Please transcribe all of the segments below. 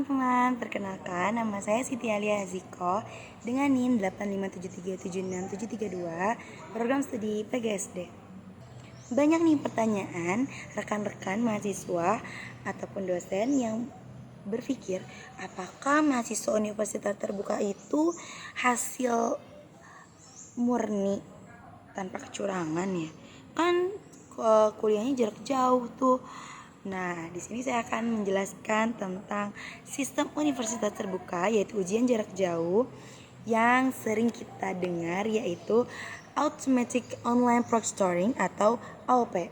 teman-teman, perkenalkan nama saya Siti Alia Ziko dengan NIM 857376732 program studi PGSD. Banyak nih pertanyaan rekan-rekan mahasiswa ataupun dosen yang berpikir apakah mahasiswa universitas terbuka itu hasil murni tanpa kecurangan ya? Kan kuliahnya jarak jauh tuh. Nah, di sini saya akan menjelaskan tentang sistem universitas terbuka, yaitu ujian jarak jauh yang sering kita dengar, yaitu Automatic Online Proctoring atau AOP.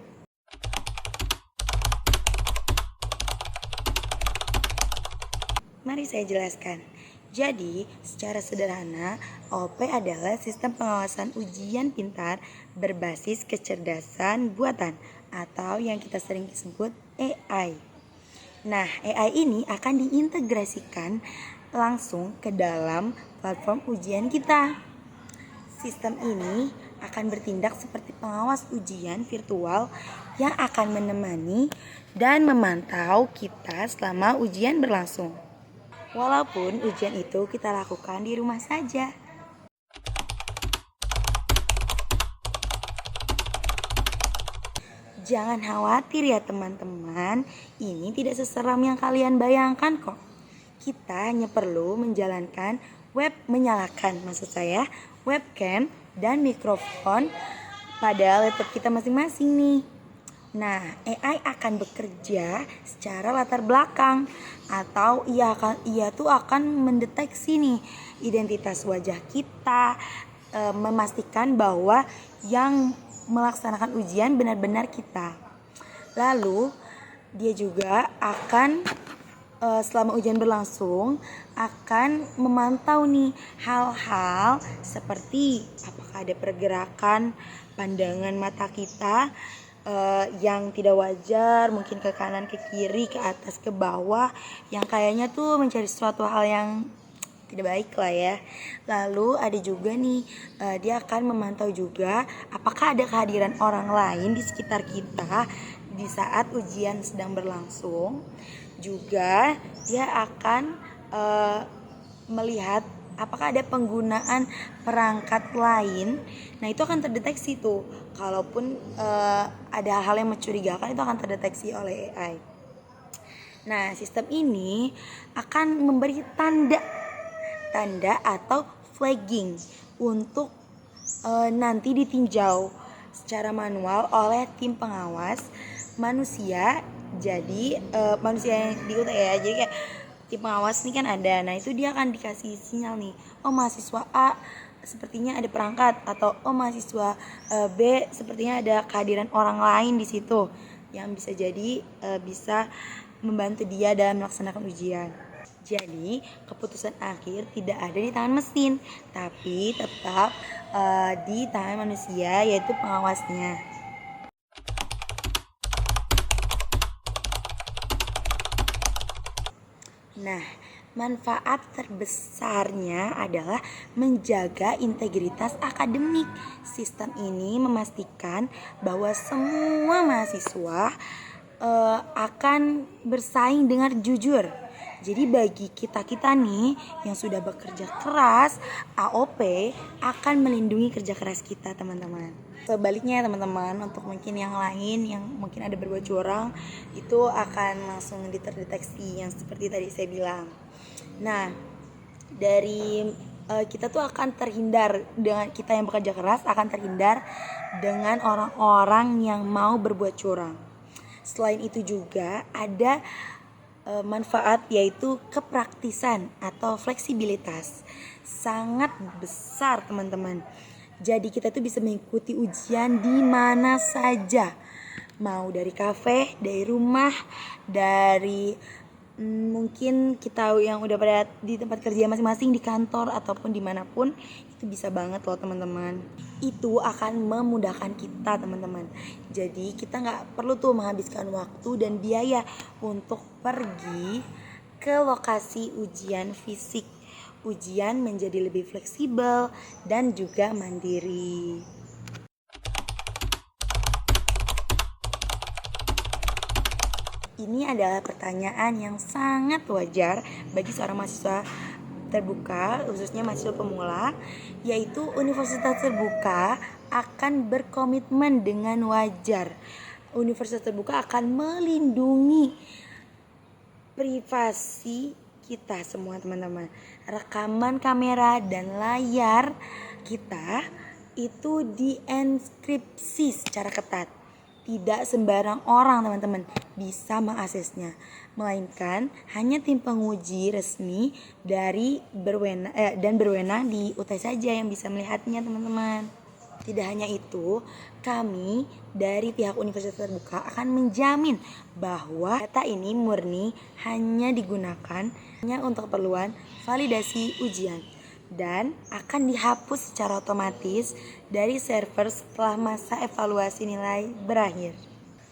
Mari saya jelaskan. Jadi, secara sederhana, AOP adalah sistem pengawasan ujian pintar berbasis kecerdasan buatan atau yang kita sering sebut AI. Nah, AI ini akan diintegrasikan langsung ke dalam platform ujian kita. Sistem ini akan bertindak seperti pengawas ujian virtual yang akan menemani dan memantau kita selama ujian berlangsung. Walaupun ujian itu kita lakukan di rumah saja. Jangan khawatir ya teman-teman, ini tidak seseram yang kalian bayangkan kok. Kita hanya perlu menyalakan webcam dan mikrofon pada laptop kita masing-masing nih. Nah, AI akan bekerja secara latar belakang atau ia tuh akan mendeteksi nih identitas wajah kita, memastikan bahwa yang melaksanakan ujian benar-benar kita. Lalu dia juga akan selama ujian berlangsung akan memantau nih hal-hal seperti apakah ada pergerakan pandangan mata kita yang tidak wajar, mungkin ke kanan, ke kiri, ke atas, ke bawah, yang kayaknya tuh mencari suatu hal yang tidak baik lah ya. Lalu ada juga nih dia akan memantau juga apakah ada kehadiran orang lain di sekitar kita di saat ujian sedang berlangsung. Juga dia akan melihat apakah ada penggunaan perangkat lain. Nah, itu akan terdeteksi tuh. Kalaupun ada hal yang mencurigakan, itu akan terdeteksi oleh AI. Nah, sistem ini akan memberi tanda atau flagging untuk nanti ditinjau secara manual oleh tim pengawas manusia. Jadi manusia yang diutak ya, jadi kayak tim pengawas ini kan ada. Nah, itu dia akan dikasih sinyal nih, oh mahasiswa A sepertinya ada perangkat, atau oh mahasiswa B sepertinya ada kehadiran orang lain di situ yang bisa jadi bisa membantu dia dalam melaksanakan ujian. Jadi keputusan akhir tidak ada di tangan mesin, tapi tetap di tangan manusia, yaitu pengawasnya. Nah, manfaat terbesarnya adalah menjaga integritas akademik. Sistem ini memastikan bahwa semua mahasiswa akan bersaing dengan jujur. Jadi bagi kita nih yang sudah bekerja keras, AOP akan melindungi kerja keras kita, teman-teman. Sebaliknya teman-teman, untuk mungkin yang lain yang mungkin ada berbuat curang, itu akan langsung terdeteksi yang seperti tadi saya bilang. Nah, dari kita tuh akan terhindar, dengan kita yang bekerja keras akan terhindar dengan orang-orang yang mau berbuat curang. Selain itu juga ada manfaat, yaitu kepraktisan atau fleksibilitas. Sangat besar teman-teman. Jadi kita tuh bisa mengikuti ujian di mana saja. Mau dari kafe, dari rumah, dari mungkin kita yang udah pada di tempat kerja masing-masing, di kantor ataupun dimanapun, itu bisa banget loh teman-teman. Itu akan memudahkan kita teman-teman. Jadi kita nggak perlu tuh menghabiskan waktu dan biaya untuk pergi ke lokasi ujian fisik. Ujian menjadi lebih fleksibel dan juga mandiri. Ini adalah pertanyaan yang sangat wajar bagi seorang mahasiswa terbuka, khususnya mahasiswa pemula, yaitu universitas terbuka akan berkomitmen dengan wajar. Universitas terbuka akan melindungi privasi kita semua, teman-teman. Rekaman kamera dan layar kita itu dienkripsi secara ketat. Tidak sembarang orang, teman-teman, bisa mengaksesnya, melainkan hanya tim penguji resmi dan berwenang di UT saja yang bisa melihatnya, teman-teman. Tidak hanya itu, kami dari pihak Universitas Terbuka akan menjamin bahwa data ini murni hanya digunakan untuk keperluan validasi ujian dan akan dihapus secara otomatis dari server setelah masa evaluasi nilai berakhir.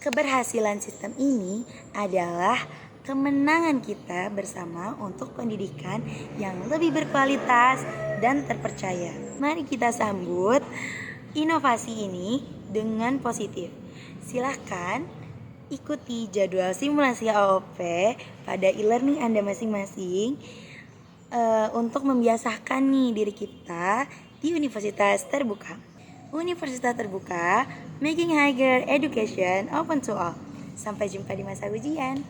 Keberhasilan sistem ini adalah kemenangan kita bersama untuk pendidikan yang lebih berkualitas dan terpercaya. Mari kita sambut inovasi ini dengan positif. Silahkan ikuti jadwal simulasi AOP pada e-learning Anda masing-masing untuk membiasakan nih diri kita di Universitas Terbuka. Universitas Terbuka, making higher education open to all. Sampai jumpa di masa ujian.